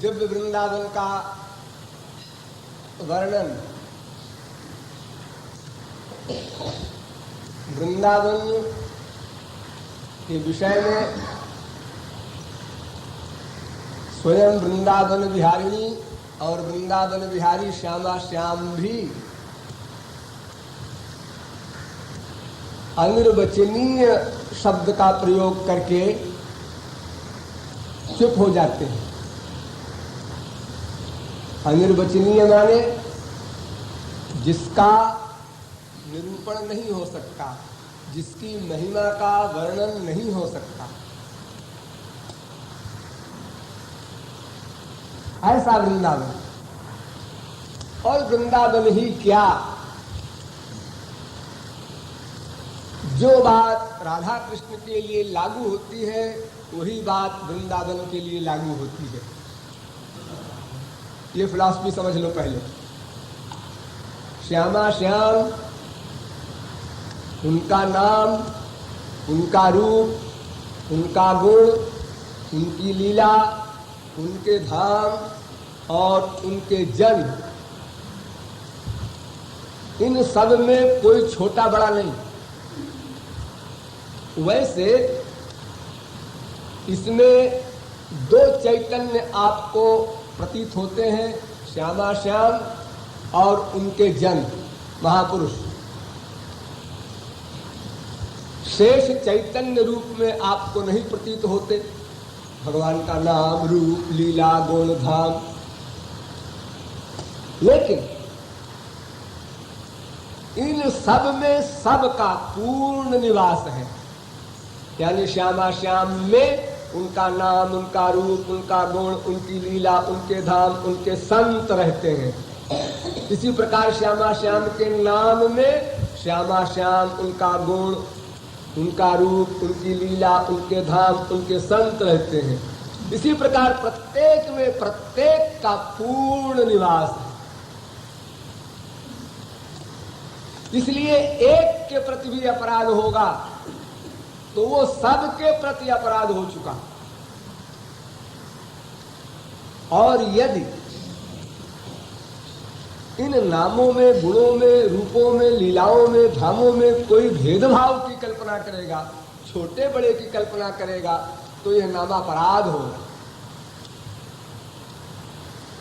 दिव्य वृंदावन का वर्णन वृंदावन के विषय में स्वयं वृंदावन विहारिणी और वृंदावन विहारी श्यामा श्याम भी अनिर्वचनीय शब्द का प्रयोग करके चुप हो जाते हैं। अनिर्वचनीय माने जिसका निरूपण नहीं हो सकता, जिसकी महिमा का वर्णन नहीं हो सकता, ऐसा वृंदावन। और वृंदावन ही क्या, जो बात राधा कृष्ण के लिए लागू होती है वही बात वृंदावन के लिए लागू होती है। ये फिलॉसफी समझ लो पहले। श्यामा श्याम, उनका नाम, उनका रूप, उनका गुण, उनकी लीला, उनके धाम और उनके जन, इन सब में कोई छोटा बड़ा नहीं। वैसे इसमें दो चैतन्य आपको प्रतीत होते हैं, श्यामा श्याम और उनके जन महापुरुष। शेष चैतन्य रूप में आपको नहीं प्रतीत होते, भगवान का नाम, रूप, लीला, गुण, धाम। लेकिन इन सब में सबका पूर्ण निवास है, यानी श्यामा श्याम में उनका नाम, उनका रूप, उनका गुण, उनकी लीला, उनके धाम, उनके संत रहते हैं। इसी प्रकार श्यामा श्याम के नाम में श्यामा श्याम, उनका गुण, उनका रूप, उनकी लीला, उनके धाम, उनके संत रहते हैं। इसी प्रकार प्रत्येक में प्रत्येक का पूर्ण निवास है। इसलिए एक के प्रति भी अपराध होगा तो वो सबके प्रति अपराध हो चुका। और यदि इन नामों में, गुणों में, रूपों में, लीलाओं में, धामों में कोई भेदभाव की कल्पना करेगा, छोटे बड़े की कल्पना करेगा, तो यह नामापराध होगा।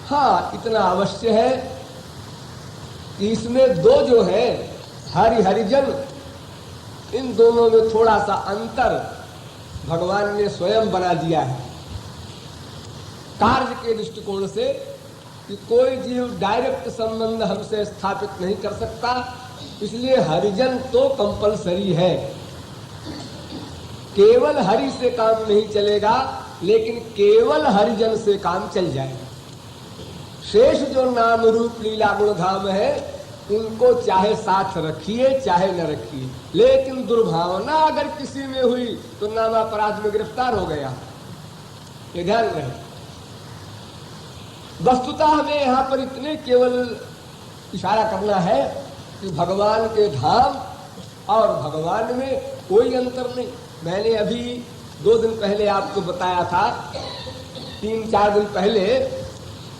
हाँ, इतना अवश्य है कि इसमें दो जो है हरि हरिजन, इन दोनों में थोड़ा सा अंतर भगवान ने स्वयं बना दिया है कार्य के दृष्टिकोण से, कि कोई जीव डायरेक्ट संबंध हमसे स्थापित नहीं कर सकता, इसलिए हरिजन तो कंपलसरी है। केवल हरि से काम नहीं चलेगा, लेकिन केवल हरिजन से काम चल जाएगा। शेष जो नाम, रूप, लीला, गुण, धाम है, उनको चाहे साथ रखिए चाहे न रखिए, लेकिन दुर्भावना अगर किसी में हुई तो नामापराध में गिरफ्तार हो गया। ये ध्यान रहे। वस्तुतः हमें यहाँ पर इतने केवल इशारा करना है कि भगवान के धाम और भगवान में कोई अंतर नहीं। मैंने अभी 2 दिन पहले आपको बताया था, 3-4 दिन पहले,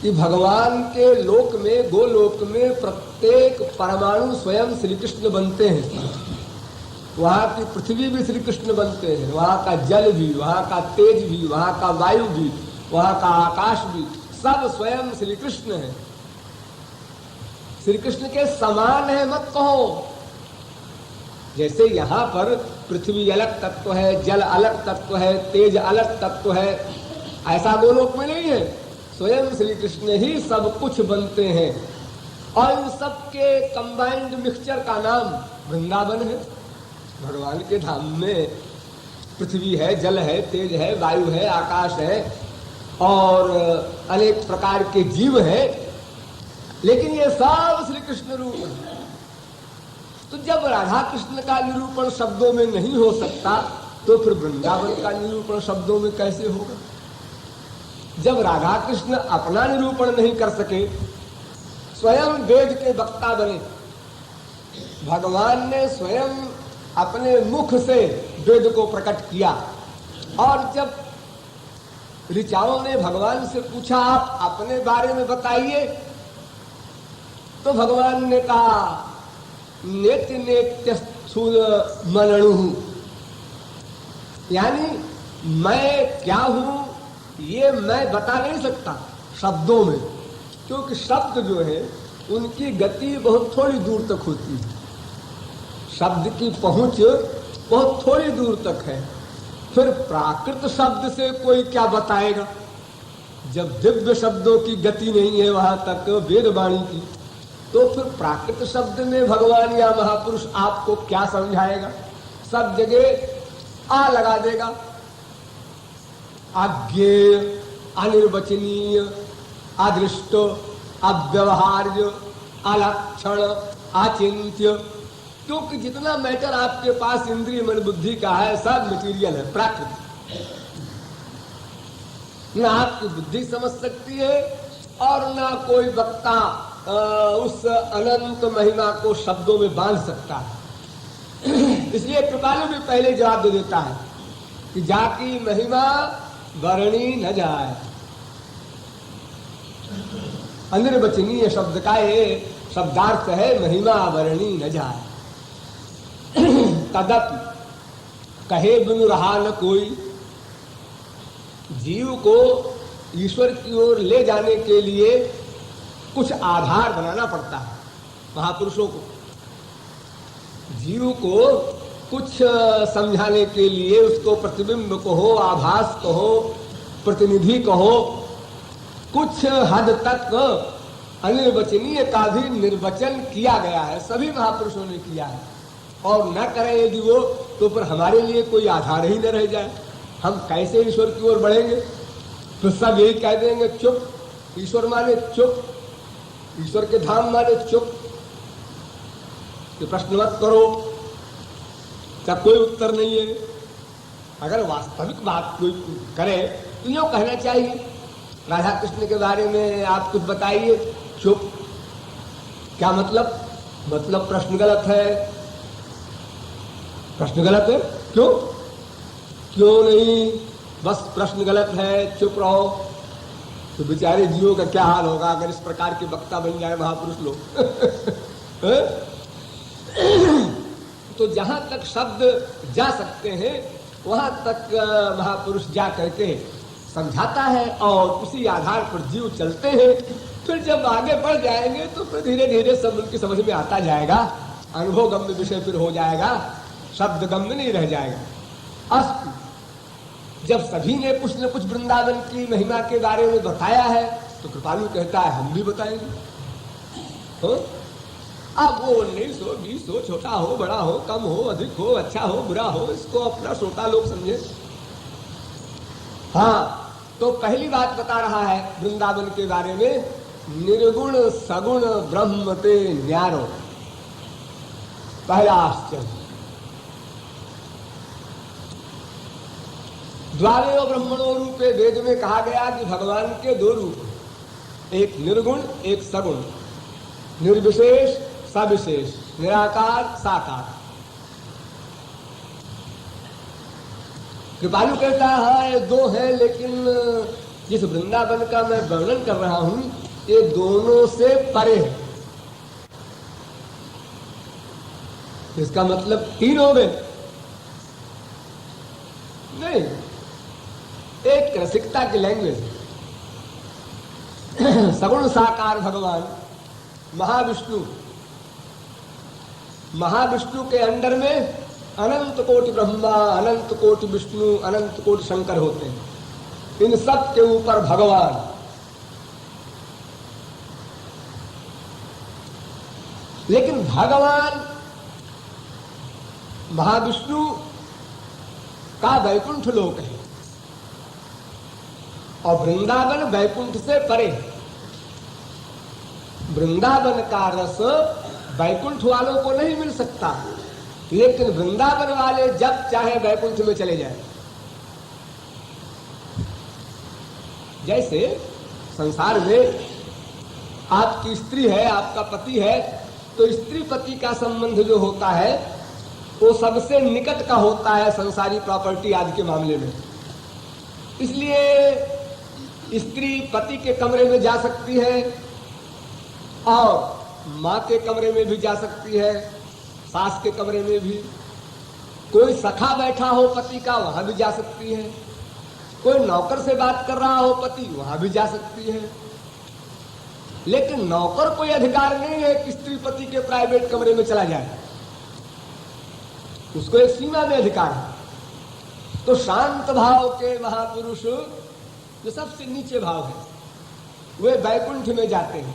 कि भगवान के लोक में, गोलोक में प्रत्येक परमाणु स्वयं श्री कृष्ण बनते हैं। वहाँ की पृथ्वी भी श्री कृष्ण बनते हैं, वहाँ का जल भी, वहाँ का तेज भी, वहाँ का वायु भी, वहाँ का आकाश भी, सब स्वयं श्री कृष्ण है। श्री कृष्ण के समान है मत कहो। जैसे यहाँ पर पृथ्वी अलग तत्व है, जल अलग तत्व है, तेज अलग तत्व है, ऐसा गोलोक में नहीं है। स्वयं श्री कृष्ण ही सब कुछ बनते हैं और इन सबके कंबाइंड मिक्सचर का नाम वृंदावन है। भगवान के धाम में पृथ्वी है, जल है, तेज है, वायु है, आकाश है और अनेक प्रकार के जीव हैं, लेकिन ये सब श्री कृष्ण रूप है। तो जब राधा कृष्ण का निरूपण शब्दों में नहीं हो सकता, तो फिर वृंदावन का निरूपण शब्दों में कैसे होगा? जब राधा कृष्ण अपना निरूपण नहीं कर सके, स्वयं वेद के वक्ता बने, भगवान ने स्वयं अपने मुख से वेद को प्रकट किया, और जब ऋचाओं ने भगवान से पूछा, आप अपने बारे में बताइए। तो भगवान ने कहा, नेत्य नेत्य स्थूल मनणु, यानी मैं क्या हूं ये मैं बता नहीं सकता शब्दों में, क्योंकि शब्द जो है उनकी गति बहुत थोड़ी दूर तक होती है, शब्द की पहुंच बहुत थोड़ी दूर तक है। फिर प्राकृत शब्द से कोई क्या बताएगा, जब दिव्य शब्दों की गति नहीं है वहां तक वेदवाणी की, तो फिर प्राकृत शब्द में भगवान या महापुरुष आपको क्या समझाएगा, सब जगह आ लगा देगा। अज्ञेय, अनिर्वचनीय, अदृष्ट, अव्यवहार्य, अलक्षण, अचिंत्य, क्योंकि जितना मैटर आपके पास इंद्रिय मन बुद्धि का है सब मटीरियल है, प्राकृतिक। न आपकी बुद्धि समझ सकती है और ना कोई वक्ता उस अनंत महिमा को शब्दों में बांध सकता है। इसलिए कृपालु भी पहले जवाब दे देता है कि जाकी महिमा वर्णी न जाए। अनिर्वचनीय शब्द का ये शब्दार्थ है महिमा वर्णी न जाए। तदपि कहे बिनु रहा न कोई, जीव को ईश्वर की ओर ले जाने के लिए कुछ आधार बनाना पड़ता है महापुरुषों को। जीव को कुछ समझाने के लिए उसको प्रतिबिंब कहो, आभास कहो, प्रतिनिधि कहो, कुछ हद तक अनिर्वचनीय का भी निर्वचन किया गया है, सभी महापुरुषों ने किया है। और न करें यदि वो, तो फिर हमारे लिए कोई आधार ही न रह जाए, हम कैसे ईश्वर की ओर बढ़ेंगे। तो सब यही कह देंगे चुप, ईश्वर माने चुप, ईश्वर के धाम माने चुप, ये प्रश्न मत करो, क्या कोई उत्तर नहीं है। अगर वास्तविक बात कोई करे तो यूँ कहना चाहिए, राधा कृष्ण के बारे में आप कुछ बताइए, चुप। क्या मतलब? मतलब प्रश्न गलत है, प्रश्न गलत है। क्यों? क्यों नहीं, बस प्रश्न गलत है, चुप रहो। तो बेचारे जीवों का क्या हाल होगा अगर इस प्रकार के वक्ता बन जाए महापुरुष लोग। तो जहां तक शब्द जा सकते हैं वहां तक महापुरुष जा करके समझाता है और उसी आधार पर जीव चलते हैं। फिर जब आगे बढ़ जाएंगे तो फिर धीरे धीरे सब उनकी समझ में आता जाएगा, अनुभव गम्य विषय फिर हो जाएगा, शब्द गम्य नहीं रह जाएगा। अस्तु, जब सभी ने कुछ न कुछ वृंदावन की महिमा के बारे में बताया है तो कृपालु कहता है हम भी बताएंगे। अब वो 19 हो, 20 हो, छोटा हो, बड़ा हो, कम हो, अधिक हो, अच्छा हो, बुरा हो, इसको अपना श्रोता लोग समझे। हाँ, तो पहली बात बता रहा है वृंदावन के बारे में, निर्गुण सगुण ब्रह्म ते न्यारो। पहला आश्चर्य, द्वारेयो ब्रह्मणो रूपे वेद में कहा गया कि भगवान के दो रूप, एक निर्गुण एक सगुण, निर्विशेष सविशेष, निराकार साकार। कृपालु कहता है दो है, लेकिन जिस वृंदावन का मैं वर्णन कर रहा हूं ये दोनों से परे है। इसका मतलब तीन हो गए नहीं, एक रसिकता की लैंग्वेज। सगुण साकार भगवान महाविष्णु, महाविष्णु के अंडर में अनंत कोटि ब्रह्मा, अनंत कोटि विष्णु, अनंत कोटि शंकर होते हैं। इन सब के ऊपर भगवान। लेकिन भगवान महाविष्णु का वैकुंठ लोक है और वृंदावन वैकुंठ से परे है। वृंदावन का रस वैकुंठ वालों को नहीं मिल सकता, लेकिन वृंदावन वाले जब चाहे वैकुंठ में चले जाए। जैसे संसार में आपकी स्त्री है, आपका पति है, तो स्त्री पति का संबंध जो होता है वो सबसे निकट का होता है संसारी प्रॉपर्टी आदि के मामले में। इसलिए स्त्री पति के कमरे में जा सकती है और माँ के कमरे में भी जा सकती है, सास के कमरे में भी। कोई सखा बैठा हो पति का, वहां भी जा सकती है। कोई नौकर से बात कर रहा हो पति, वहां भी जा सकती है। लेकिन नौकर कोई अधिकार नहीं है कि स्त्री पति के प्राइवेट कमरे में चला जाए, उसको एक सीमा में अधिकार है। तो शांत भाव के महापुरुष जो सबसे नीचे भाव है, वे वैकुंठ में जाते हैं।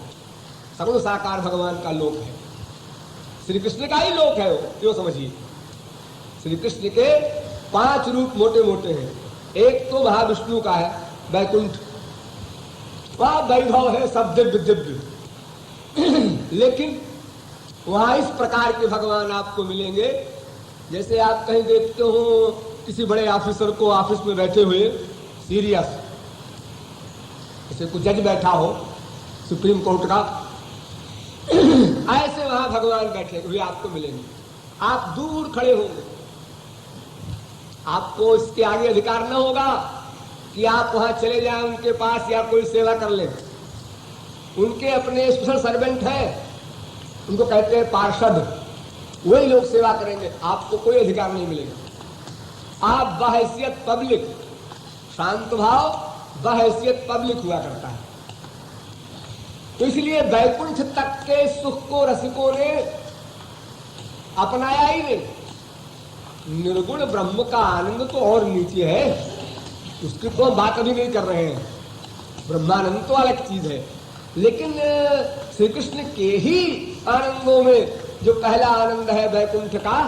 सगुण साकार भगवान का लोक है, श्री कृष्ण का ही लोक है वो, क्यों समझिए। श्री कृष्ण के 5 रूप मोटे मोटे हैं। एक तो महाविष्णु का है वैकुंठ, वहां वैभव है सब दिव्य दिव्य। लेकिन वहां इस प्रकार के भगवान आपको मिलेंगे जैसे आप कहीं देखते हो किसी बड़े ऑफिसर को ऑफिस में बैठे हुए सीरियस, जैसे कोई जज बैठा हो सुप्रीम कोर्ट का, ऐसे वहां भगवान बैठे हुए आपको मिलेंगे। आप दूर खड़े होंगे, आपको इसके आगे अधिकार न होगा कि आप वहां चले जाएं उनके पास या कोई सेवा कर लें। उनके अपने स्पेशल सर्वेंट हैं, उनको कहते हैं पार्षद, वही लोग सेवा करेंगे, आपको कोई अधिकार नहीं मिलेगा। आप बहैसियत पब्लिक, शांत भाव बहैसियत पब्लिक हुआ करता है। तो इसलिए वैकुंठ तक के सुख को रसिकों ने अपनाया ही नहीं। निर्गुण ब्रह्म का आनंद तो और नीचे है, उसकी तो बात अभी नहीं कर रहे हैं। ब्रह्मानंद तो अलग चीज है, लेकिन श्री कृष्ण के ही आनंदों में जो पहला आनंद है वैकुंठ का,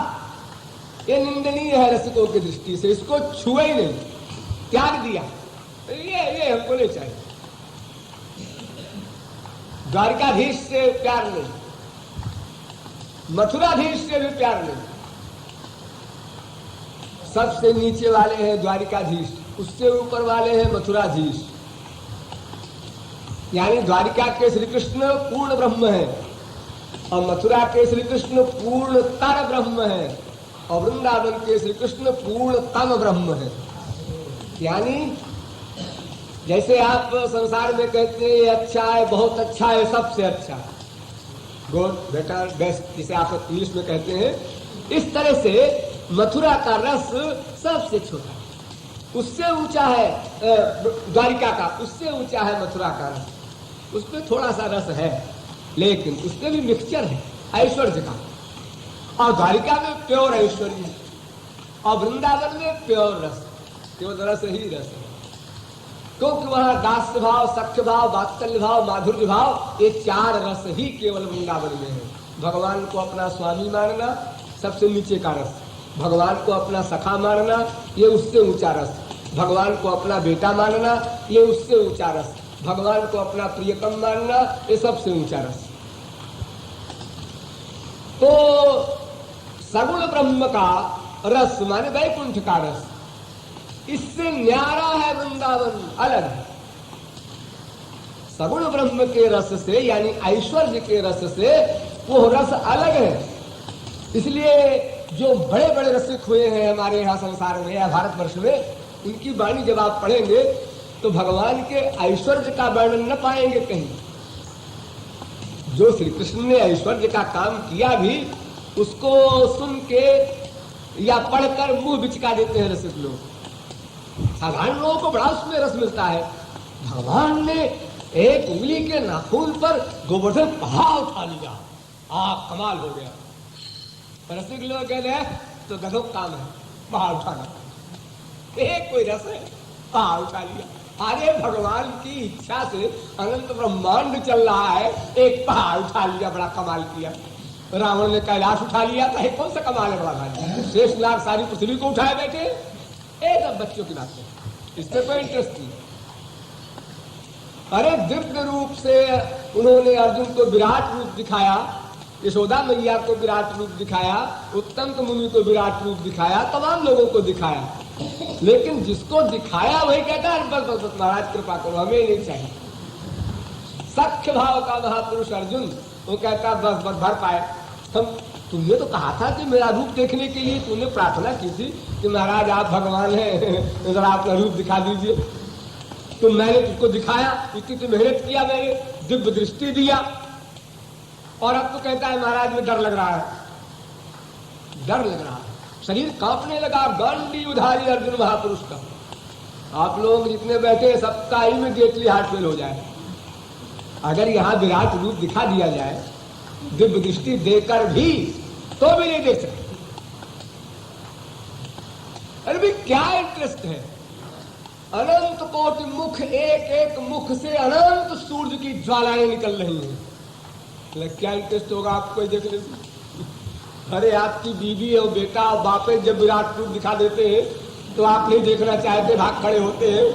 ये निंदनीय है रसिकों की दृष्टि से। इसको छुए ही नहीं, त्याग दिया, ये हमको नहीं चाहिए। द्वारिकाधीश से प्यार नहीं, मथुराधीश से भी प्यार नहीं। सबसे नीचे वाले हैं द्वारिकाधीश, उससे ऊपर वाले हैं मथुराधीश। यानी द्वारिका के श्री कृष्ण पूर्ण ब्रह्म है और मथुरा के श्री कृष्ण पूर्ण तर ब्रह्म है और वृंदावन के श्री कृष्ण पूर्ण तम ब्रह्म है। यानी जैसे आप संसार में कहते हैं ये अच्छा है, बहुत अच्छा है, सबसे अच्छा, गुड, बेटर, बेस्ट, जिसे आप इंग्लिश में कहते हैं, इस तरह से मथुरा का रस सबसे छोटा, उससे ऊंचा है द्वारिका का, उससे ऊंचा है मथुरा का रस। उसमें थोड़ा सा रस है, लेकिन उसमें भी मिक्सचर है ऐश्वर्य का। और द्वारिका में प्योर ऐश्वर्य है और वृंदावन में प्योर रस, केवल रस ही रस है। क्योंकि वहां दास्य भाव, सख्य भाव, वात्सल्य भाव, माधुर्य भाव, ये 4 रस ही केवल वृंदावन में है। भगवान को अपना स्वामी मानना सबसे नीचे का रस, भगवान को अपना सखा मानना ये उससे ऊंचा रस, भगवान को अपना बेटा मानना ये उससे ऊंचा रस, भगवान को अपना प्रियतम मानना ये सबसे ऊंचा रस। तो सगुण ब्रह्म का रस माने वैकुंठ का रस, इससे न्यारा है वृंदावन, अलग है। सगुण ब्रह्म के रस से यानी ऐश्वर्य के रस से वो रस अलग है। इसलिए जो बड़े बड़े रसिक हुए हैं हमारे यहाँ संसार में या भारतवर्ष में, उनकी वाणी जब आप पढ़ेंगे तो भगवान के ऐश्वर्य का वर्णन न पाएंगे कहीं। जो श्री कृष्ण ने ऐश्वर्य का काम किया भी, उसको सुन के या पढ़कर मुंह बिचका देते हैं रसिक लोग। साधारण लोगों को बड़ा उसमें रस मिलता है। भगवान ने एक उंगली के नाखून पर गोवर्धन पहाड़ उठा लिया, कमाल हो गया। रसिक लोग कहते हैं तो गधों काम है पहाड़ उठाना, एक कोई रस है, पहाड़ उठा लिया। अरे भगवान की इच्छा से अनंत ब्रह्मांड चल रहा है, एक पहाड़ उठा लिया, बड़ा कमाल किया। रावण ने कैलाश उठा लिया, तो कौन सा कमाल है बड़ा भाई? शेषनाग सारी पृथ्वी को उठाए बैठे, एक अब बच्चों की बात है, इसमें कोई इंटरेस्ट नहीं। अरे दिव्य रूप से उन्होंने अर्जुन को विराट रूप दिखाया, यशोदा मैया को विराट रूप दिखाया, उत्तम मुनि को विराट रूप दिखाया, तमाम लोगों को दिखाया। लेकिन जिसको दिखाया वही कहता है बस बस बस महाराज कृपा करो, हमें नहीं चाहिए। सख्य भाव का महापुरुष अर्जुन वो कहता बस बस भर पाए हम। तुमने तो कहा था कि मेरा रूप देखने के लिए तुमने प्रार्थना की थी कि महाराज आप भगवान हैं, जरा अपना रूप दिखा दीजिए। तो मैंने तुझको दिखाया, इतनी तो मेहनत किया, मैंने दिव्य दृष्टि दिया, और अब तो कहता है महाराज में डर लग रहा है, डर लग रहा है, शरीर कांपने लगा। गांडी उधारी अर्जुन महापुरुष का। आप लोग जितने बैठे हैं सबका इमीडिएटली हार्ट फेल हो जाए। अगर यहाँ विराट रूप दिखा दिया जाए दिव्य दृष्टि देकर भी, तो भी नहीं देख सकते। अरे भाई क्या इंटरेस्ट है? अनंत कोटि मुख, एक एक मुख से अनंत सूर्य की ज्वालाएं निकल रही हैं। क्या इंटरेस्ट होगा आपको देखने से? अरे आपकी बीवी और बेटा और बापे जब विराट रूप दिखा देते हैं तो आप नहीं देखना चाहते, भाग खड़े होते हैं।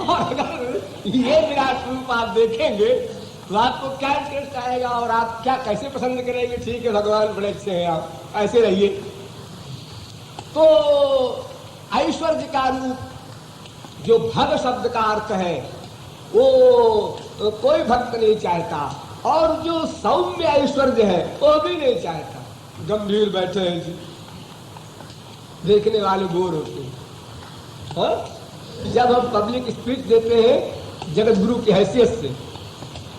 और अगर ये विराट रूप आप देखेंगे तो आपको क्या इंटरेस्ट आएगा और आप क्या कैसे पसंद करेंगे? ठीक है भगवान बड़े अच्छे हैं, आप ऐसे रहिए। तो ऐश्वर्य का रूप जो भग शब्द का अर्थ है वो कोई भक्त नहीं चाहता, और जो सौम्य ऐश्वर्य है वो भी नहीं चाहता। गंभीर बैठे हैं जी, देखने वाले बोर होते हैं। हाँ? जब हम पब्लिक स्पीच देते हैं जगत गुरु की हैसियत से,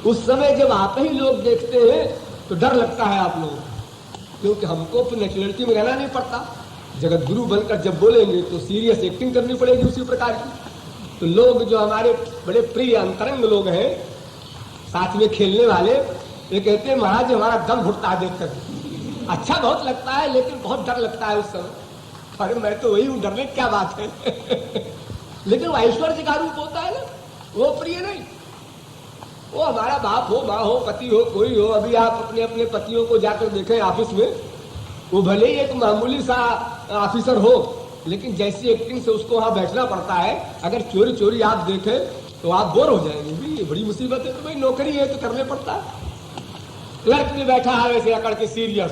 उस समय जब आप ही लोग देखते हैं तो डर लगता है आप लोगों को, क्योंकि हमको तो नेचुरलिटी में रहना नहीं पड़ता। जगत गुरु बनकर जब बोलेंगे तो सीरियस एक्टिंग करनी पड़ेगी उसी प्रकार की। तो लोग जो हमारे बड़े प्रिय अंतरंग लोग हैं, साथ में खेलने वाले, ये कहते हैं महाराज हमारा दम घुटता है देखकर। अच्छा बहुत लगता है लेकिन बहुत डर लगता है उस समय। अरे मैं तो वही हूँ, डरने क्या बात है। लेकिन वो ऐश्वर्य का रूप होता है ना, वो प्रिय नहीं। वो हमारा बाप हो, माँ हो, पति हो, कोई हो। अभी आप अपने अपने पतियों को जाकर देखें ऑफिस में, वो भले ही एक मामूली सा ऑफिसर हो, लेकिन जैसी एक्टिंग से उसको वहां बैठना पड़ता है, अगर चोरी चोरी आप देखें तो आप बोर हो जाएंगे। भी बड़ी मुसीबत है। तो भाई नौकरी है तो करने पड़ता है। क्लर्क में बैठा है वैसे अकड़ के सीरियस,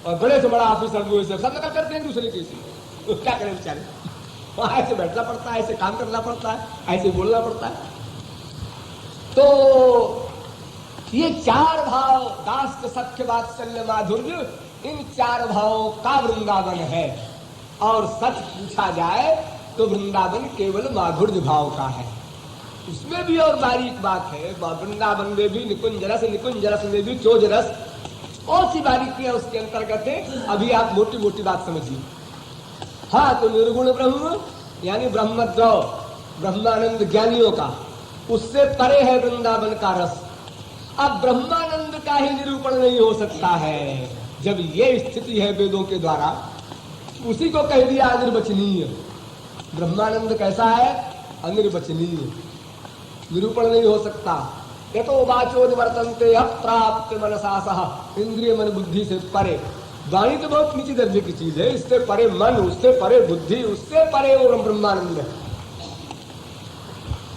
और बड़े से बड़ा ऑफिसर वो सब नकल करते हैं दूसरे की। तो क्या करें बेचारे? वहां ऐसे बैठना पड़ता है, ऐसे काम करना पड़ता है, ऐसे बोलना पड़ता है। तो ये चार भाव, दास्य, सख्य, वात्सल्य, माधुर्य, इन चार भावों का वृंदावन है। और सच पूछा जाए तो वृंदावन केवल माधुर्य भाव का है। उसमें भी और बारीक बात है। वृंदावन में भी निकुंज रस में भी चोज रस, और सी बारीकियां उसके अंतर्गत है। अभी आप मोटी मोटी बात समझिए। हाँ, तो निर्गुण ब्रह्म यानी ब्रह्मद्रव, ब्रह्मानंद ज्ञानियों का, उससे परे है वृंदावन का रस। अब ब्रह्मानंद का ही निरूपण नहीं हो सकता है। जब ये स्थिति है वेदों के द्वारा, उसी को कह दिया अनिर्वचनीय। ब्रह्मानंद कैसा है? अनिर्वचनीय, निरूपण नहीं हो सकता। ये तो वाचो निवर्तन्ते अप्राप्त मनसा सह, इंद्रिय मन बुद्धि से परे। वाणी तो बहुत नीचे दर्जे की चीज है, इससे परे मन, उससे परे बुद्धि, उससे परे वो ब्रह्मानंद है।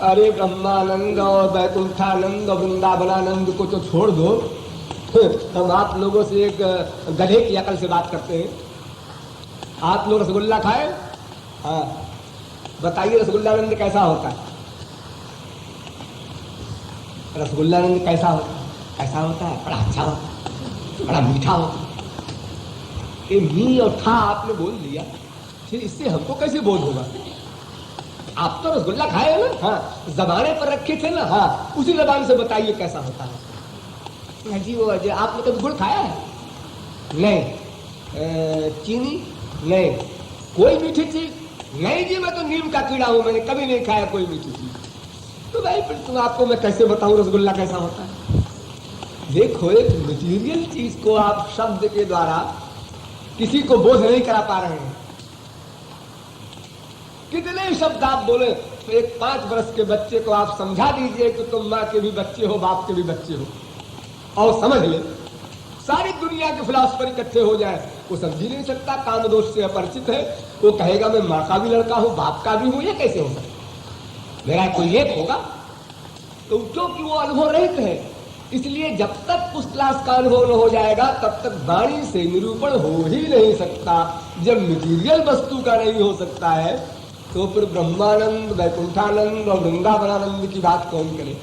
अरे ब्रह्मानंद और वैकुंठानंद और वृंदावनानंद को तो छोड़ दो। हम आप लोगों से एक गधे की अकल से बात करते हैं। आप लोग रसगुल्ला खाए? हाँ, बताइए रसगुल्लानंद कैसा होता है? रसगुल्लानंद कैसा होता है? ऐसा होता है, बड़ा अच्छा होता है, बड़ा मीठा होता है। ये मी और था आपने बोल दिया, फिर इससे हमको कैसे बोध होगा? आप तो रसगुल्ला खाए हो ना? हाँ, जबाने पर रखे थे ना? हाँ, उसी जबान से बताइए कैसा होता है। जी वो आपने कभी गुड़ खाया है? नहीं। चीनी? नहीं। कोई मीठी चीज? नहीं जी, मैं तो नीम का कीड़ा हूं, मैंने कभी नहीं खाया कोई मीठी चीज। तो भाई फिर तुम आपको मैं कैसे बताऊं रसगुल्ला कैसा होता है? देखो, एक मटीरियल चीज को आप शब्द के द्वारा किसी को बोध नहीं करा पा रहे हैं। कितने शब्द आप बोले, तो एक 5 वर्ष के बच्चे को आप समझा दीजिए कि तुम माँ के भी बच्चे हो, बाप के भी बच्चे हो, और समझ ले। सारी दुनिया के फिलॉसफर इकट्ठे हो जाए, वो समझ ही नहीं सकता, काम दोष से अपरिचित है। वो कहेगा मैं माँ का भी लड़का हूं, बाप का भी हूं, ये कैसे हो सकता? मेरा कोई एक होगा। तो क्योंकि वो अनुभव रहित है, इसलिए जब तक उस क्लास का अनुभव न हो जाएगा तब तक वाणी से निरूपण हो ही नहीं सकता। जब मटीरियल वस्तु का नहीं हो सकता है तो फिर ब्रह्मानंद, वैकुंठानंद और वृंदावनानंद की बात कौन करे?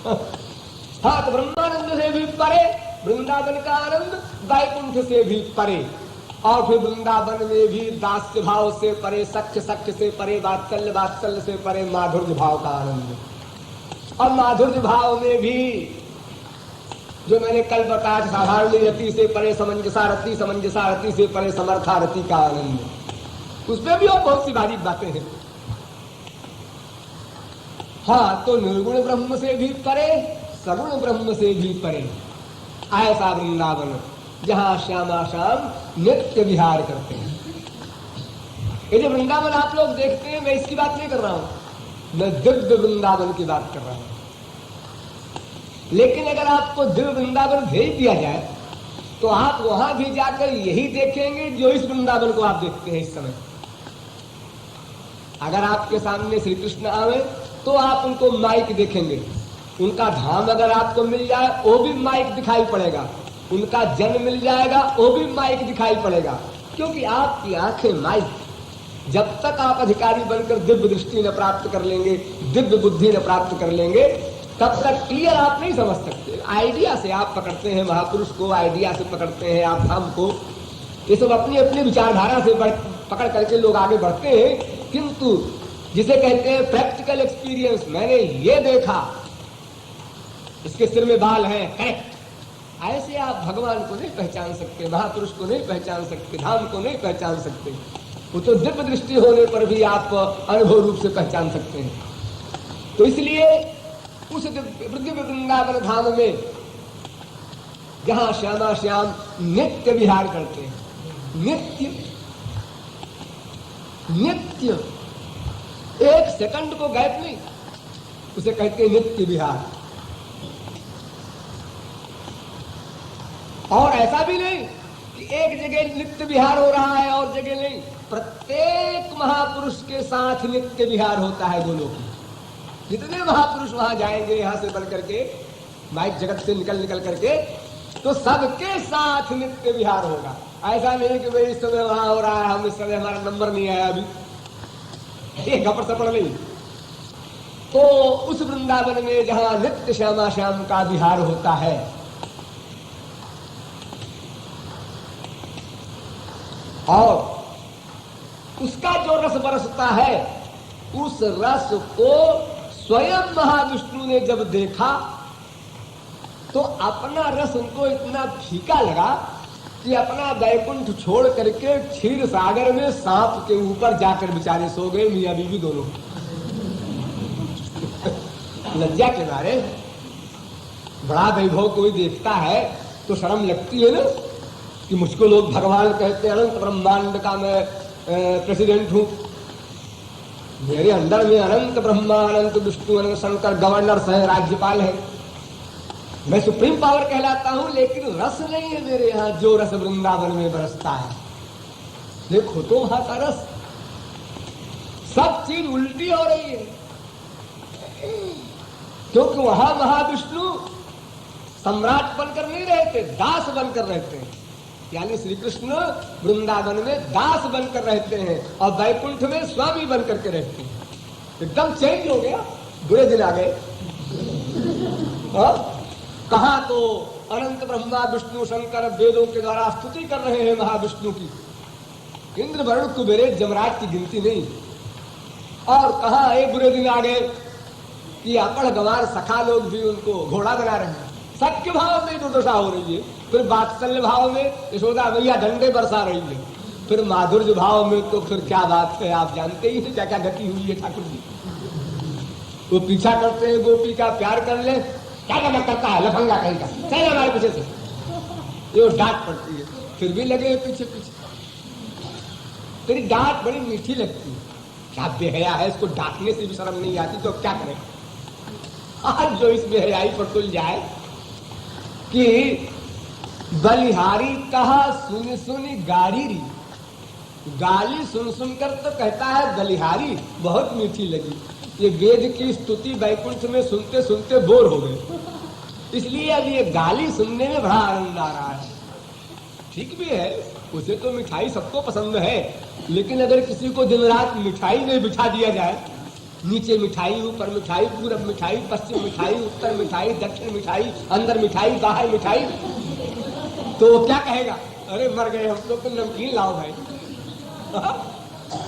हाँ, तो ब्रह्मानंद से भी परे वृंदावन का आनंद, वैकुंठ से भी परे। और फिर वृंदावन में भी दास्य भाव से परे, सख्य सख्य से परे, वात्सल्य वात्सल्य से परे माधुर्य भाव का आनंद। और माधुर्य भाव में भी जो मैंने कल बताया, साधारण रति से परे समंजसा रति, समंजसा रति से परे समर्था रति का आनंद। उसमें भी और बहुत सी बारीक बातें हैं। हाँ, तो निर्गुण ब्रह्म से भी परे, सगुण ब्रह्म से भी परे ऐसा वृंदावन जहां श्यामा श्याम नित्य विहार करते हैं। ये जो वृंदावन आप लोग देखते हैं, मैं इसकी बात नहीं कर रहा हूं, मैं दिव्य वृंदावन की बात कर रहा हूं। लेकिन अगर आपको दिव्य वृंदावन भेज दिया जाए तो आप वहां भी जाकर यही देखेंगे जो इस वृंदावन को आप देखते हैं इस समय। अगर आपके सामने श्री कृष्ण आवे तो आप उनको माइक देखेंगे, उनका धाम अगर आपको मिल जाए वो भी माइक दिखाई पड़ेगा, उनका जन्म मिल जाएगा वो भी माइक दिखाई पड़ेगा, क्योंकि आपकी आंखें माइक। जब तक आप अधिकारी बनकर दिव्य दृष्टि न प्राप्त कर लेंगे, दिव्य बुद्धि न प्राप्त कर लेंगे, तब तक क्लियर आप नहीं समझ सकते। आइडिया से आप पकड़ते हैं महापुरुष को, आइडिया से पकड़ते हैं आप धाम को, ये सब अपनी अपनी विचारधारा से पकड़ करके लोग आगे बढ़ते हैं। किंतु जिसे कहते हैं प्रैक्टिकल एक्सपीरियंस, मैंने ये देखा, इसके सिर में बाल हैं, करेक्ट, ऐसे आप भगवान को नहीं पहचान सकते, महापुरुष को नहीं पहचान सकते, धाम को नहीं पहचान सकते। वो तो दिव्य दृष्टि होने पर भी आप अनुभव रूप से पहचान सकते हैं। तो इसलिए उस दिव्य वृंदावन धाम में जहां श्यामा श्याम नित्य विहार करते हैं, नित्य नित्य, एक सेकंड को गैप नहीं, उसे कहते हैं नित्य विहार। और ऐसा भी नहीं कि एक जगह नित्य विहार हो रहा है और जगह नहीं, प्रत्येक महापुरुष के साथ नित्य विहार होता है दोनों की। जितने महापुरुष वहां जाएंगे यहां से बन करके, माइक जगत से निकल करके, तो सबके साथ नित्य विहार होगा। ऐसा नहीं कि भाई इस समय वहां हो रहा है, हम इस समय हमारा नंबर नहीं आया अभी, ये गपर सपड़ नहीं। तो उस वृंदावन में जहां नित्य श्यामा श्याम का विहार होता है, और उसका जो रस बरसता है, उस रस को स्वयं महाविष्णु ने जब देखा तो अपना रस उनको इतना फीका लगा कि अपना वैकुंठ छोड़ करके क्षीर सागर में सांप के ऊपर जाकर बेचारे सो गए, मियां बीवी दोनों। लज्जा के मारे, बड़ा वैभव कोई देखता है तो शर्म लगती है ना, कि मुझको लोग भगवान कहते हैं, अनंत ब्रह्मांड का मैं प्रेसिडेंट हूं, मेरे अंदर में अनंत ब्रह्मा, अनंत विष्णु, अनंत शंकर गवर्नर्स हैं, राज्यपाल है, मैं सुप्रीम पावर कहलाता हूं। लेकिन रस नहीं है मेरे यहाँ जो रस वृंदावन में बरसता है। देखो तो वहां का रस, सब चीज उल्टी हो रही है, क्योंकि वहां महाविष्णु सम्राट बनकर नहीं रहते, दास बनकर रहते हैं। यानी श्री कृष्ण वृंदावन में दास बनकर रहते हैं और वैकुंठ में स्वामी बनकर के रहते हैं। एकदम चेंज हो गया, बुरे दिन आ गए। कहा तो अनंत ब्रह्मा विष्णु शंकर वेदों के द्वारा स्तुति कर रहे हैं महाविष्णु की, इंद्र वरुण कुबेर जमराट की गिनती नहीं। और कहा एक बुरे दिन आ गए कि अकड़ गवार सखा लोग भी उनको घोड़ा बना रहे हैं। सत्य भाव में दुर्दशा हो रही है, फिर वात्सल्य भाव में यशोदा मैया डंडे बरसा रही है, फिर माधुर्य भाव में तो फिर क्या बात है, आप जानते ही क्या क्या गति हुई है ठाकुर जी। वो पीछा करते हैं गोपी का, प्यार कर ले, क्या करता है लफंगा कहीं का, चल हमारे पीछे से, ये डांट पड़ती है, फिर भी लगे पीछे पीछे। तेरी डांट बड़ी मीठी लगती है, क्या बेहया है, इसको डांटने से भी शर्म नहीं आती, तो क्या करें। आज जो इस बेहयाई पर तुल जाए कि बलिहारी कहा सुनी सुनी गाड़ी री, गाली सुन सुनकर तो कहता है बलिहारी बहुत मीठी लगी। ये वेद की स्तुति वैकुंठ में सुनते सुनते बोर हो गए, इसलिए अब ये गाली सुनने में बड़ा आनंद आ रहा है। ठीक भी है, उसे तो मिठाई सबको पसंद है, लेकिन अगर किसी को दिन रात मिठाई में बिठा दिया जाए, नीचे मिठाई, ऊपर मिठाई, पूरब मिठाई, पश्चिम मिठाई, उत्तर मिठाई, दक्षिण मिठाई, अंदर मिठाई, बाहर मिठाई, तो वो क्या कहेगा, अरे मर गए हम लोग, तो नमकीन लाओ भाई।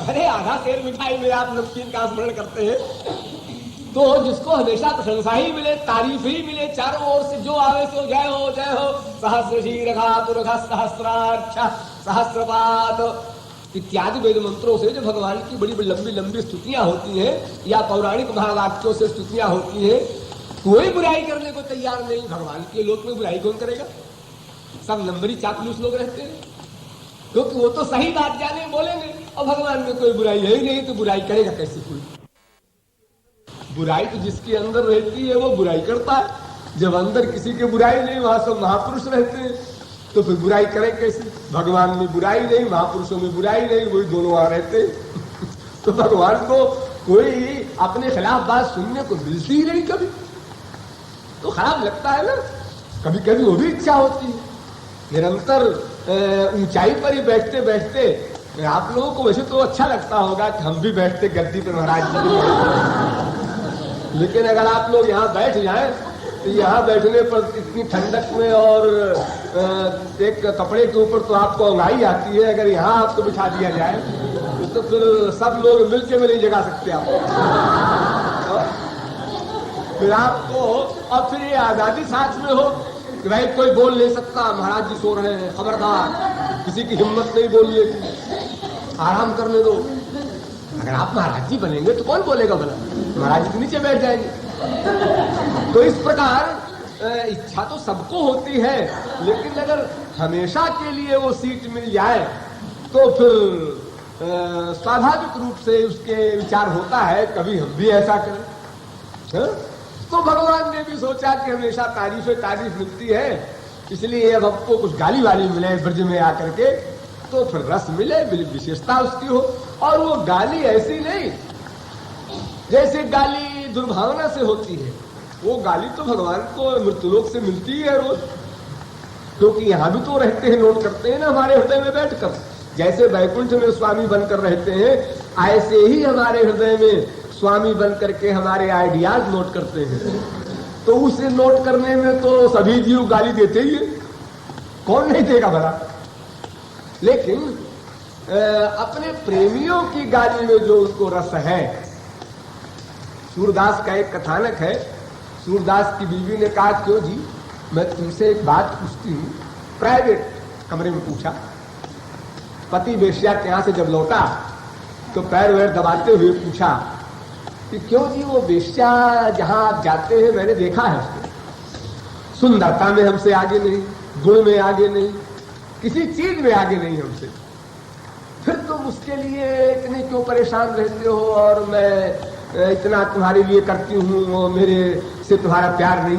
अरे आधा शेर मिठाई में आप नमकीन का स्मरण करते हैं। तो जिसको हमेशा प्रशंसा ही मिले, तारीफ ही मिले, चारों ओर से जो आवे सो जय हो जय हो, सहस्र शीर्घातुर्घ सहस्राक्ष सहस्रपात इत्यादि वेद मंत्रों से जो भगवान की बड़ी बड़ी लंबी लंबी स्तुतियां होती हैं, या पौराणिक महावाक्यों से स्तुतियां होती हैं, कोई बुराई करने को तैयार नहीं। भगवान के लोक में बुराई कौन करेगा? सब नंबरी चापलूस लोग रहते हैं, क्योंकि वो तो सही बात जाने बोलेंगे, और भगवान में कोई बुराई है ही नहीं, तो बुराई करेगा कैसे कोई? बुराई तो जिसके अंदर रहती है वो बुराई करता है। जब अंदर किसी की बुराई नहीं, वहां सब महापुरुष रहते हैं, तो फिर बुराई करे कैसे? भगवान में बुराई नहीं, महापुरुषों में बुराई नहीं, वही दोनों वहां रहते हैं। तो भगवान को कोई अपने खिलाफ बात सुनने को मिलती ही नहीं कभी, तो खराब लगता है ना। कभी कभी वो भी इच्छा होती है। निरंतर ऊंचाई पर ही बैठते बैठते आप लोगों को वैसे तो अच्छा लगता होगा कि हम भी बैठते गद्दी पर महाराज जी, लेकिन अगर आप लोग यहाँ बैठ जाएं तो यहाँ बैठने पर इतनी ठंडक में और एक कपड़े के ऊपर तो आपको अंगाई आती है। अगर यहाँ आपको बिठा दिया जाए तो फिर सब लोग मिलके में नहीं जगा सकते आप। फिर आपको, और फिर ये आजादी साथ में हो कि भाई कोई बोल नहीं सकता, महाराज जी सो रहे हैं, खबरदार, किसी की हिम्मत नहीं बोलिए, आराम करने दो। अगर आप महाराज जी बनेंगे तो कौन बोलेगा भला? महाराज जी के नीचे बैठ जाएंगे। तो इस प्रकार इच्छा तो सबको होती है, लेकिन अगर हमेशा के लिए वो सीट मिल जाए तो फिर स्वाभाविक रूप से उसके विचार होता है कभी हम भी ऐसा करें। तो भगवान ने भी सोचा कि हमेशा तारीफ मिलती है, इसलिए अब हमको कुछ गाली वाली मिले ब्रज में आकर के, तो फिर रस मिले, विशेषता उसकी हो। और वो गाली ऐसी नहीं जैसे गाली दुर्भावना से होती है, वो गाली तो भगवान को मृत्युलोक से मिलती है रोज, क्योंकि यहाँ भी तो रहते हैं, नोट करते हैं ना हमारे हृदय में बैठकर। जैसे वैकुंठ में स्वामी बनकर रहते हैं, ऐसे ही हमारे हृदय में स्वामी बन करके हमारे आइडियाज नोट करते हैं। तो उसे नोट करने में तो सभी जीव गाली देते ही है, कौन नहीं देगा भला? लेकिन अपने प्रेमियों की गाली में जो उनको रस है, सूरदास का एक कथानक है। सूरदास की बीवी ने कहा, क्यों जी, मैं तुमसे एक बात पूछती हूँ। प्राइवेट कमरे में पूछा। पति वेश्या के यहां से जब लौटा तो पैर वैर दबाते हुए पूछा कि क्यों जी, वो वेश्या जहां आप जाते हैं मैंने देखा है, सुंदरता में हमसे आगे नहीं, गुण में आगे नहीं, किसी चीज में आगे नहीं हमसे, फिर तुम उसके लिए इतने क्यों परेशान रहते हो? और मैं इतना तुम्हारे लिए करती हूँ, मेरे से तुम्हारा प्यार नहीं।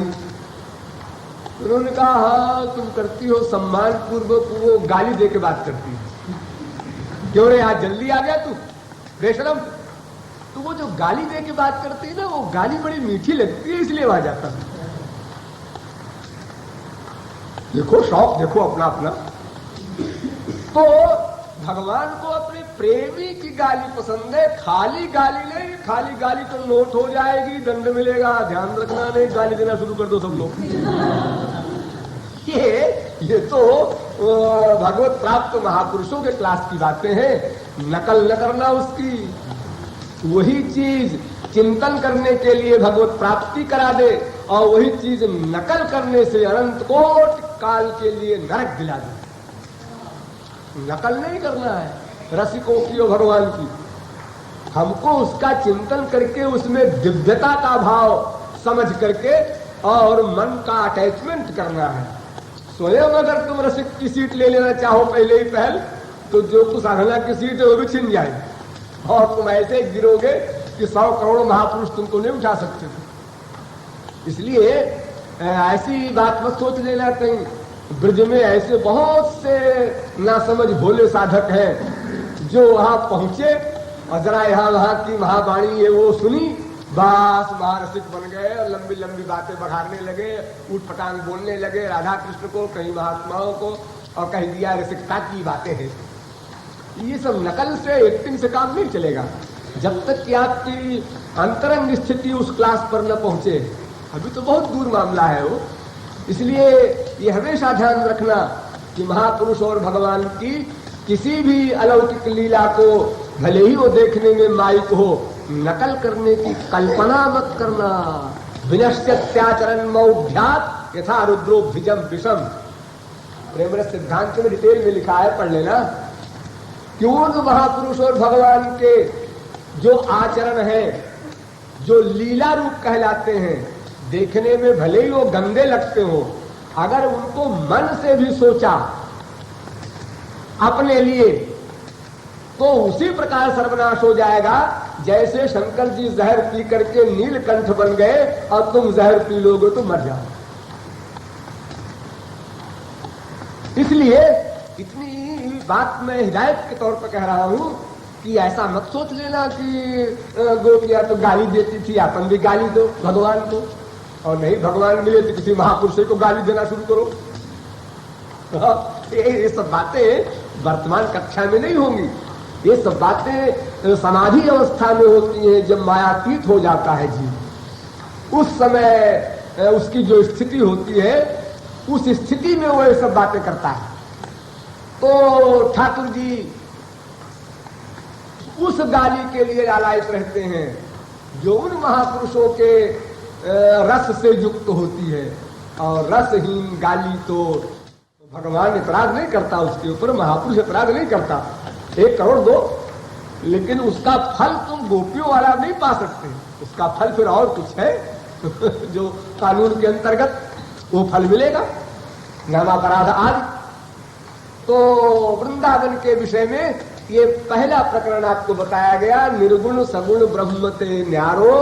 उन्होंने कहा, हाँ तुम करती हो, सम्मान पूर्वक वो गाली दे के बात करती है। क्यों रे, आज जल्दी आ गया तू बेशरम? तो वो जो गाली दे के बात करती है ना, वो गाली बड़ी मीठी लगती है, इसलिए वहां जाता है। देखो शौक, देखो अपना अपना। तो भगवान को अपने प्रेमी की गाली पसंद है, खाली गाली नहीं। खाली गाली तो नोट हो जाएगी, दंड मिलेगा, ध्यान रखना नहीं, गाली देना शुरू कर दो सब लोग। ये तो भगवत प्राप्त महापुरुषों के क्लास की बातें हैं, नकल न करना उसकी। वही चीज चिंतन करने के लिए भगवत प्राप्ति करा दे, और वही चीज नकल करने से अनंत कोट काल के लिए नरक दिला दे। नकल नहीं करना है रसिकों की और भगवान की, हमको उसका चिंतन करके उसमें दिव्यता का भाव समझ करके और मन का अटैचमेंट करना है। स्वयं अगर तुम रसिक की सीट ले लेना चाहो पहले ही पहल, तो जो कुछ साधना की सीट है वो भी छिन जाएगी, और तुम ऐसे गिरोगे कि 100 करोड़ महापुरुष तुमको नहीं उठा सकते थे। इसलिए ऐसी बात मत सोच लेना कहीं। ब्रज में ऐसे बहुत से नासमझ भोले साधक हैं जो वहां पहुंचे और जरा यहाँ वहां की महावाणी है वो सुनी, बस महारसिक बन गए और लंबी लंबी बातें बघारने लगे, ऊटपटांग बोलने लगे राधा कृष्ण को, कहीं महात्माओं को, और कह दिया रसिकता की बातें हैं। ये सब नकल से, एक्टिंग से काम नहीं चलेगा जब तक कि आपकी अंतरंग स्थिति उस क्लास पर न पहुंचे। अभी तो बहुत दूर मामला है वो। इसलिए ये हमेशा ध्यान रखना कि महापुरुष और भगवान की किसी भी अलौकिक लीला को भले ही वो देखने में माइक हो, नकल करने की कल्पना मत करना। विनश्यत्याचरण मौभ्यात् यथा रुद्रोभिजम विषम। प्रेम रस सिद्धांत में डिटेल में लिखा है, पढ़ लेना। क्यों जो महापुरुष और भगवान के जो आचरण है, जो लीला रूप कहलाते हैं, देखने में भले ही वो गंदे लगते हो, अगर उनको मन से भी सोचा अपने लिए तो उसी प्रकार सर्वनाश हो जाएगा जैसे शंकर जी जहर पी करके नीलकंठ बन गए और तुम जहर पी लोगे तो मर जाओ। इसलिए इतनी बात मैं हिदायत के तौर पर कह रहा हूं कि ऐसा मत सोच लेना कि गोपियां तो गाली देती थी, अपन भी गाली दो भगवान को, और नहीं भगवान मिले तो किसी महापुरुष को गाली देना शुरू करो। ये सब बातें वर्तमान कक्षा में नहीं होंगी। ये सब बातें समाधि अवस्था में होती हैं, जब मायातीत हो जाता है जीव। उस समय उसकी जो स्थिति होती है, उस स्थिति में वो ये सब बातें करता है। तो ठाकुर जी उस गाली के लिए लालायित रहते हैं जो उन महापुरुषों के रस से युक्त होती है। और रसहीन गाली तो भगवान अपराध नहीं करता, उसके ऊपर महापुरुष अपराध नहीं करता। 1 करोड़ दो, लेकिन उसका फल तुम गोपियों वाला नहीं पा सकते। उसका फल फिर और कुछ है जो कानून के अंतर्गत वो फल मिलेगा, नामापराध आदि। तो वृंदावन के विषय में ये पहला प्रकरण आपको बताया गया। निर्गुण सगुण ब्रह्म ते न्यारो,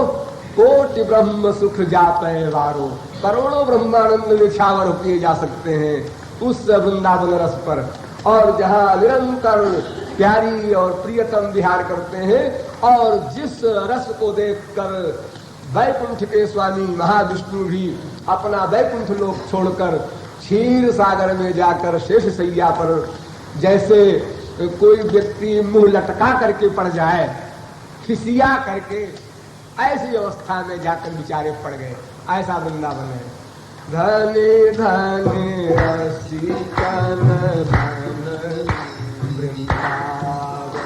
कोटि ब्रह्म सुख जापे वारो। करोड़ों ब्रह्मानंद निछावर किए जा सकते हैं उस वृंदावन रस पर, और जहाँ निरंतर प्यारी और प्रियतम विहार करते हैं। और जिस रस को देखकर वैकुंठ के स्वामी महाविष्णु भी अपना वैकुंठ लोक छोड़कर क्षीर सागर में जाकर शेष सैया पर जैसे कोई व्यक्ति मुंह लटका करके पड़ जाए, खिसिया करके, ऐसी अवस्था में जाकर बेचारे पड़ गए। ऐसा वृंदावन है। धने धने रसिकन धन वृंदावन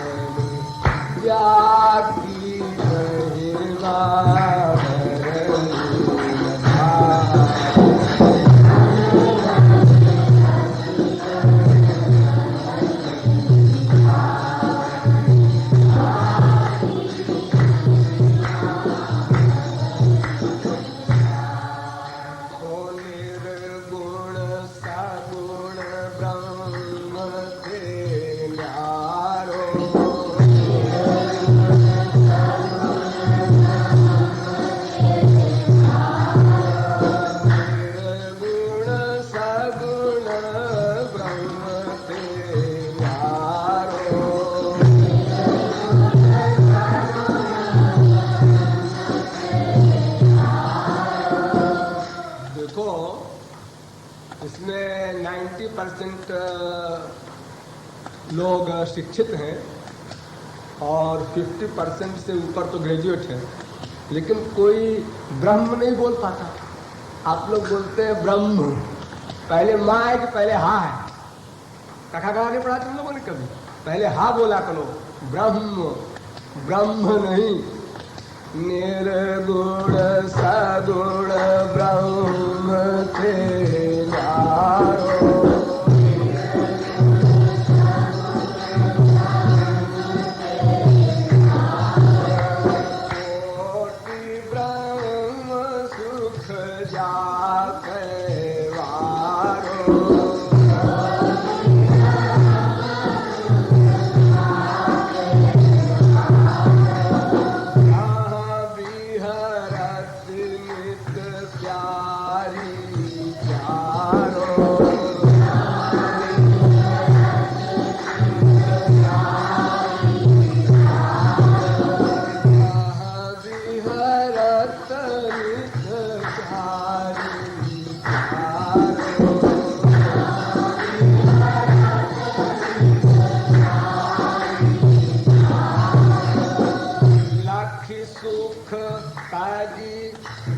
जाकी महिमा लोग शिक्षित हैं और 50% से ऊपर तो ग्रेजुएट हैं, लेकिन कोई ब्रह्म नहीं बोल पाता। आप लोग बोलते हैं ब्रह्म, पहले माँ है कि पहले हा है? कखा कहा नहीं पढ़ा तुम लोगों ने कभी? पहले हा बोला करो, ब्रह्म। ब्रह्म नहीं, निर्गुण सगुण ब्रह्म थे नारो।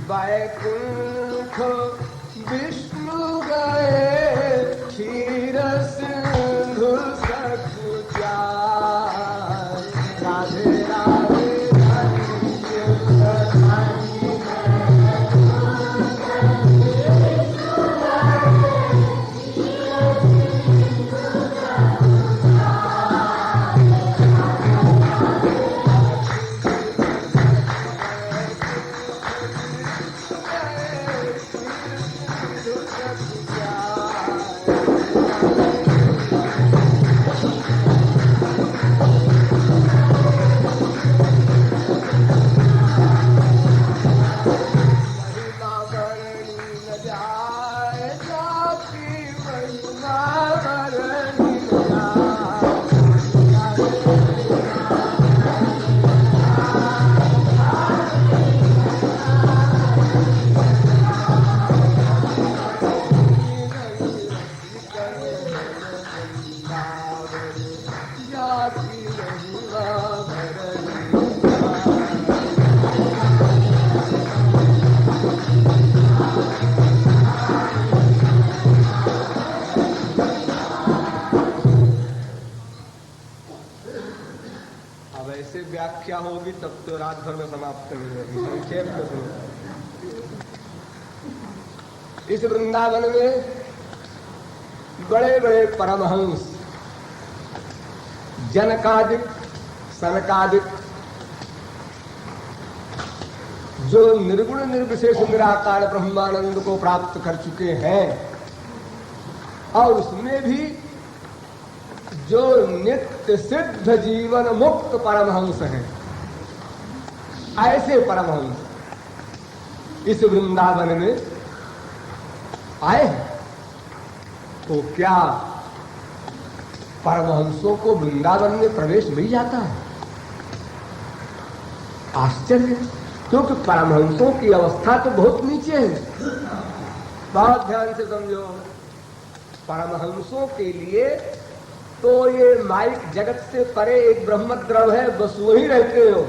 वैकुंठ विष्णु गए क्षीर व्याख्या होगी तब तो रात भर में समाप्त नहीं होगी। संक्षेप में सुनो। इस वृंदावन में बड़े बड़े परमहंस जनकादिक सनकादिक जो निर्गुण निर्विशेष निराकार ब्रह्मानंद को प्राप्त कर चुके हैं और उसमें भी जो नित्य सिद्ध जीवन मुक्त परमहंस हैं, ऐसे परमहंस इस वृंदावन में आए हैं। तो क्या परमहंसों को वृंदावन में प्रवेश मिल जाता है? आश्चर्य, क्योंकि परमहंसों की अवस्था तो बहुत नीचे है। बहुत ध्यान से समझो, परमहंसों के लिए तो ये माइक जगत से परे एक ब्रह्मद्रव है, बस वही रहते हो।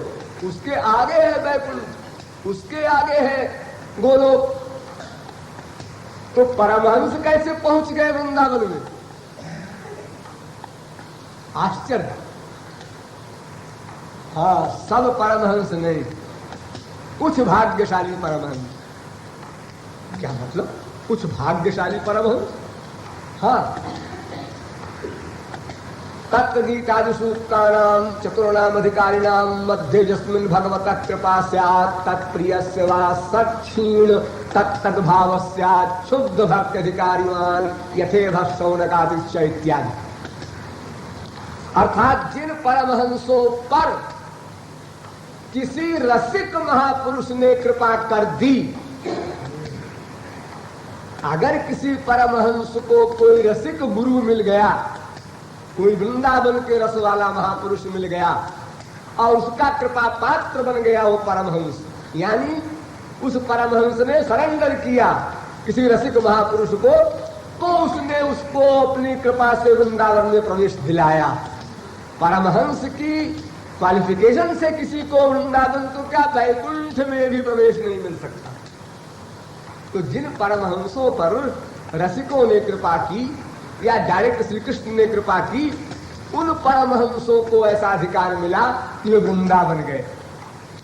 उसके आगे है वैकुंठ, उसके आगे है गोलोक। तो परमहंस कैसे पहुंच गए वृंदावन में? आश्चर्य। हाँ, सब परमहंस नहीं, कुछ भाग्यशाली परमहंस। क्या मतलब? कुछ भाग्यशाली परमहंस? हाँ, तत्गीतादि सूक्तानां चतुर्णाम अधिकारिणां मध्ये यस्मिन् भगवतः कृपा स्यात् तत्प्रियस्य वा सक्षीण तत्तद्भाव स्यात् शुद्ध भक्त्यधिकारिवान् यथेव शौनकादिश्च इत्यादि। अर्थात जिन परमहंसों पर किसी रसिक महापुरुष ने कृपा कर दी, अगर किसी परमहंस को कोई रसिक गुरु मिल गया, कोई वृंदावन के रस वाला महापुरुष मिल गया और उसका कृपा पात्र बन गया वो परमहंस, यानी उस परमहंस ने सरेंडर किया किसी रसिक महापुरुष को, तो उसने उसको अपनी कृपा से वृंदावन में प्रवेश दिलाया। परमहंस की क्वालिफिकेशन से किसी को वृंदावन तो क्या वैकुंठ में भी प्रवेश नहीं मिल सकता। तो जिन परमहंसों पर रसिकों ने कृपा की या डायरेक्ट श्री कृष्ण ने कृपा की, उन परमहंसों को ऐसा अधिकार मिला कि वे वृंदावन गए।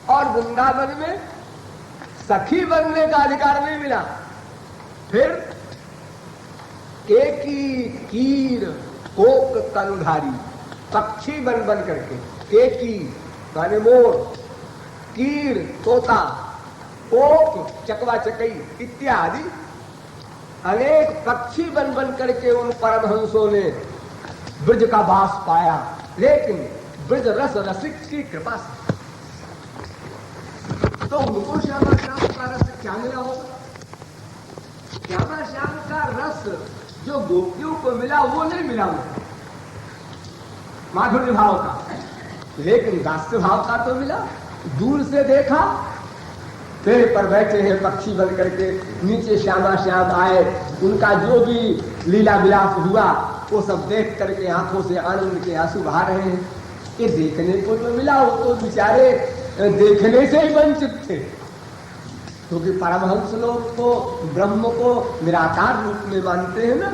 और वृंदावन में सखी बनने का अधिकार नहीं मिला। फिर केकी कीर कोक तनुधारी, पक्षी बन बन करके, केकी माने मोर, कीर तोता, कोक चकवा चकई इत्यादि अनेक पक्षी बन बन करके उन परमहंसों ने ब्रज का वास पाया, लेकिन ब्रज रस रसिक की कृपा से। तो उनको श्यामा श्याम का रस क्या मिला होगा? श्यामा श्याम का रस जो गोपियों को मिला वो नहीं मिला माधुर्य भाव का, लेकिन दास्य भाव का तो मिला। दूर से देखा, पेड़ पर बैठे हैं पक्षी बन करके, नीचे श्यामा श्याम आए, उनका जो भी लीला विलास हुआ वो सब देख करके आंखों से आनंद के आंसू बहा रहे हैं। ये देखने को तो मिला, वो तो बेचारे देखने से ही वंचित थे, क्योंकि परमहंस लोग तो ब्रह्म को निराकार रूप में मानते हैं ना,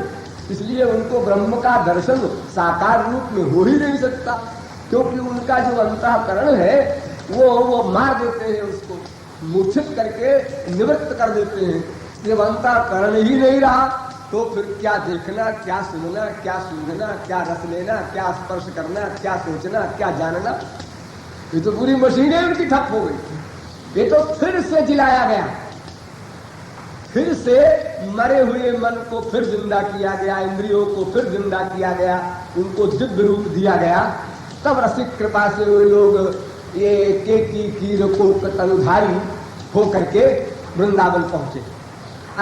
इसलिए उनको ब्रह्म का दर्शन साकार रूप में हो ही नहीं सकता, क्योंकि उनका जो अंतःकरण है वो मार देते हैं, उसको मूर्छित करके निवृत्त कर देते हैं। जब अंतःकरण ही नहीं रहा तो फिर क्या देखना, क्या सुनना, क्या सूंघना, क्या रस लेना, क्या स्पर्श करना, क्या सोचना, क्या जानना? ये तो पूरी मशीनें उनकी ठप हो गई। ये तो फिर से जिलाया गया, फिर से मरे हुए मन को फिर जिंदा किया गया, इंद्रियों को फिर जिंदा किया गया, उनको दिव्य रूप दिया गया। तब रसिक कृपा से वे लोग ये केकी कीर को तनुधारी हो करके वृंदावन पहुंचे।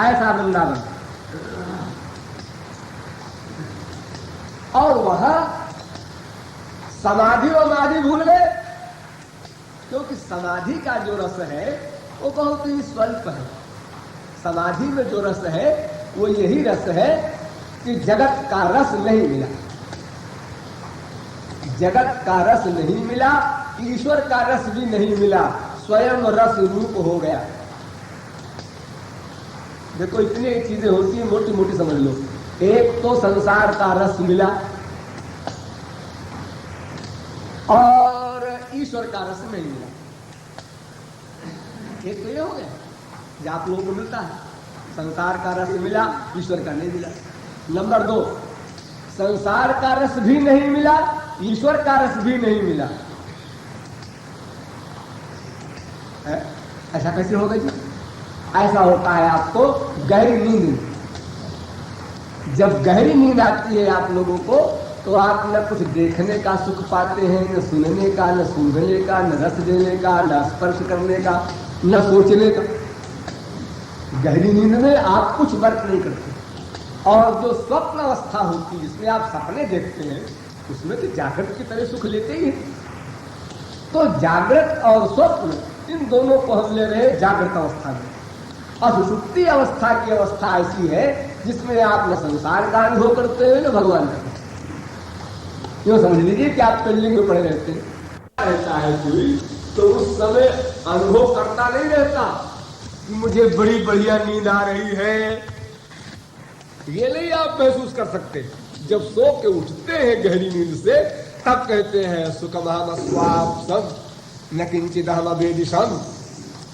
ऐसा वृंदावन, और वहां समाधि और माधि भूल गए, क्योंकि समाधि का जो रस है वो बहुत ही स्वल्प है। समाधि में जो रस है वो यही रस है कि जगत का रस नहीं मिला, जगत का रस नहीं मिला, ईश्वर का रस भी नहीं मिला, स्वयं रस रूप हो गया। देखो इतनी चीजें होती है, मोटी मोटी समझ लो। एक तो संसार का रस मिला और ईश्वर का रस नहीं मिला। एक तो ये हो गया जो आप लोगों को मिलता है, संसार का रस मिला, ईश्वर का नहीं मिला। नंबर 2, संसार का रस भी नहीं मिला, ईश्वर का रस भी नहीं मिला। ऐसा कैसे होगा जी? ऐसा होता है आपको गहरी नींद में। जब गहरी नींद आती है आप लोगों को, तो आप न कुछ देखने का सुख पाते हैं, न सुनने का, न सूंघने का, न रस देने का, न स्पर्श करने का, न सोचने का। गहरी नींद में आप कुछ वर्क नहीं करते। और जो स्वप्न अवस्था होती है जिसमें आप सपने देखते हैं, उसमें तो जागृत की तरह सुख लेते ही हैं। तो जागृत और स्वप्न, इन दोनों को हम ले रहे जागृत अवस्था में। और सुषुप्ति अवस्था की अवस्था ऐसी है जिसमें आप न संसार का अनुभव करते हैं, न भगवान का। यूँ समझ लीजिए कि आप पेंडिंग में पड़े रहते हैं। ऐसा है कोई तो उस समय अनुभव करता नहीं रहता कि मुझे बड़ी बढ़िया नींद आ रही है, ये नहीं आप महसूस कर सकते। जब सो के उठते हैं गहरी नींद से, तब कहते हैं सुखमहम स्वाप्सम न किंचिदहम अवेदिशम।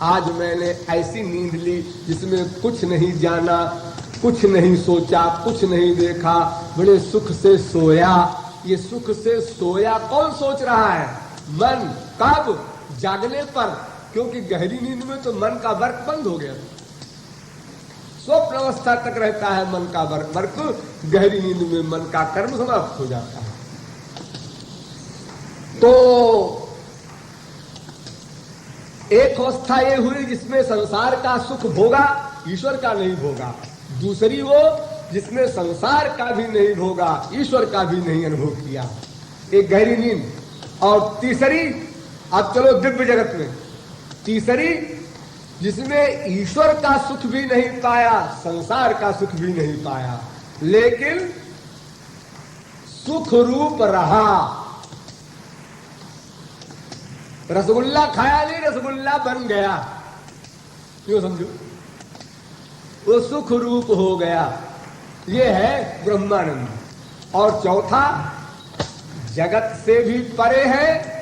आज मैंने ऐसी नींद ली जिसमें कुछ नहीं जाना, कुछ नहीं सोचा, कुछ नहीं देखा, बड़े सुख से सोया। ये सुख से सोया कौन सोच रहा है? मन। कब? जागने पर, क्योंकि गहरी नींद में तो मन का वर्क बंद हो गया। स्वप्न अवस्था तक रहता है मन का वर्क, गहरी नींद में मन का कर्म समाप्त हो जाता है। तो एक अवस्था ये हुई जिसमें संसार का सुख भोगा, ईश्वर का नहीं भोगा। दूसरी वो जिसमें संसार का भी नहीं भोगा, ईश्वर का भी नहीं अनुभव किया, एक गहरी नींद। और तीसरी, अब चलो दिव्य जगत में, तीसरी जिसमें ईश्वर का सुख भी नहीं पाया, संसार का सुख भी नहीं पाया, लेकिन सुख रूप रहा। रसगुल्ला खाया नहीं, रसगुल्ला बन गया, क्यों समझो, वो सुख रूप हो गया। ये है ब्रह्मानंद। और चौथा, जगत से भी परे है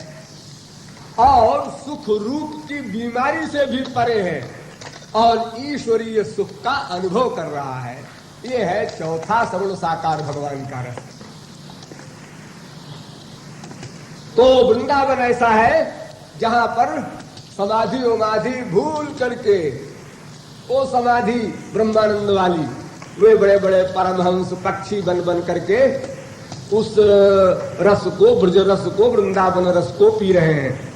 और सुख रूप की बीमारी से भी परे है और ईश्वरीय सुख का अनुभव कर रहा है। ये है चौथा सगुण साकार भगवान का रस। तो वृंदावन ऐसा है जहां पर समाधि उमाधि भूल करके, वो समाधि ब्रह्मानंद वाली, वे बड़े बड़े परमहंस पक्षी बन बन करके उस रस को, ब्रज रस को, वृंदावन रस को पी रहे हैं।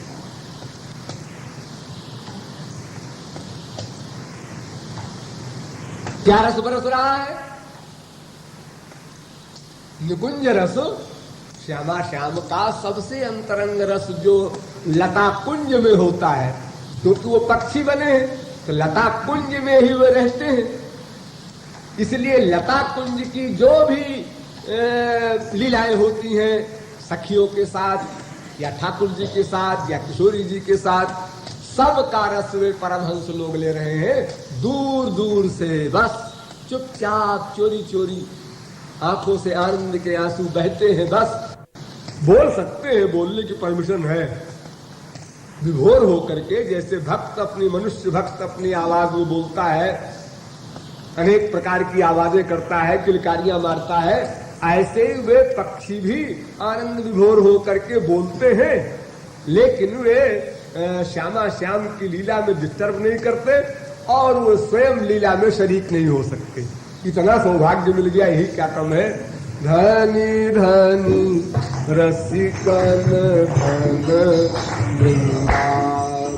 क्या रस बरस रहा है? निकुंज रस, श्यामा श्याम का सबसे अंतरंग रस जो लता कुंज में होता है, क्योंकि वो पक्षी बने हैं तो लता कुंज में ही वे रहते हैं। इसलिए लता कुंज की जो भी लीलाएं होती हैं सखियों के साथ या ठाकुर जी के साथ या किशोरी जी के साथ, सब का रस वे परमहंस लोग ले रहे हैं दूर दूर से। बस चुपचाप चोरी चोरी आंखों से आनंद के आंसू बहते हैं। बस बोल सकते हैं, बोलने की परमिशन है, विभोर होकर के, जैसे भक्त अपनी, मनुष्य भक्त अपनी आवाज में बोलता है, अनेक प्रकार की आवाजें करता है, किलकारियां मारता है, ऐसे वे पक्षी भी आनंद विभोर होकर के बोलते हैं, लेकिन वे श्यामा श्याम की लीला में डिस्टर्ब नहीं करते और वो स्वयं लीला में शरीक नहीं हो सकते। इतना सौभाग्य मिल गया, यही क्या कम है। धनी धनी रसिकन धन वृंदावन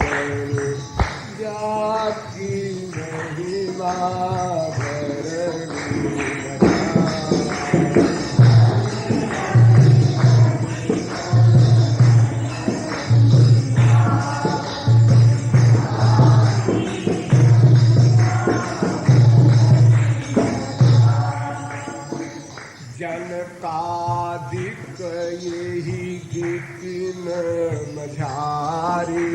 जाकी महिमा जनकादिक यही गिपिन मझारी,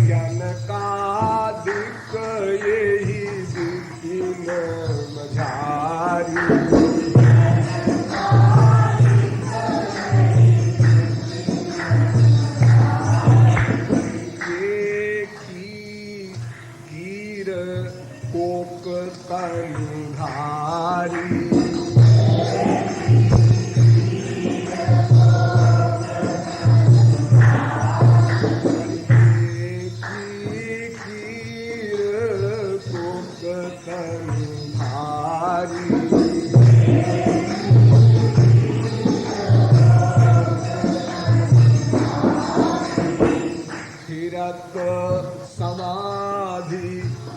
जनकादिक यही गिपिन मझारी। तीरथ समाधि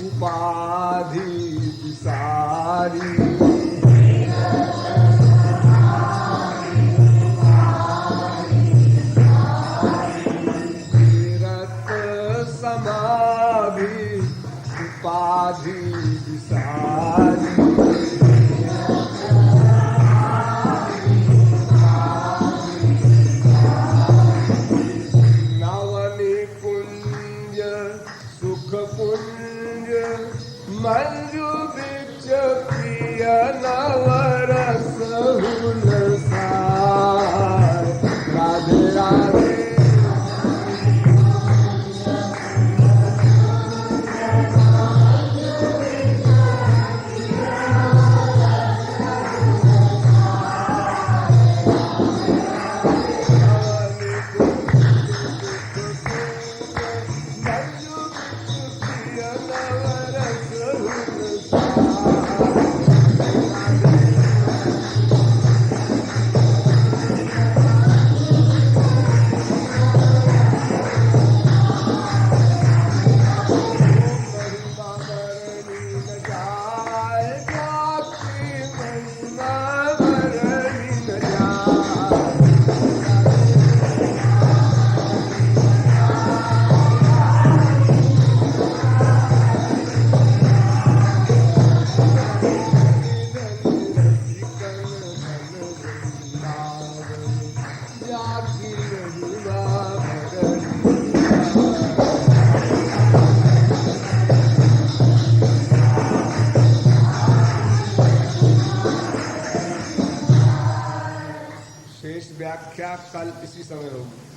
उपाधि विसारी समाधि उपाधि विसारी नवनी कुंज सुख कुंज मंजू वृक्ष प्रिय नवरस हुलसार राधे राधे व्याख्या कल इसी समय होगी।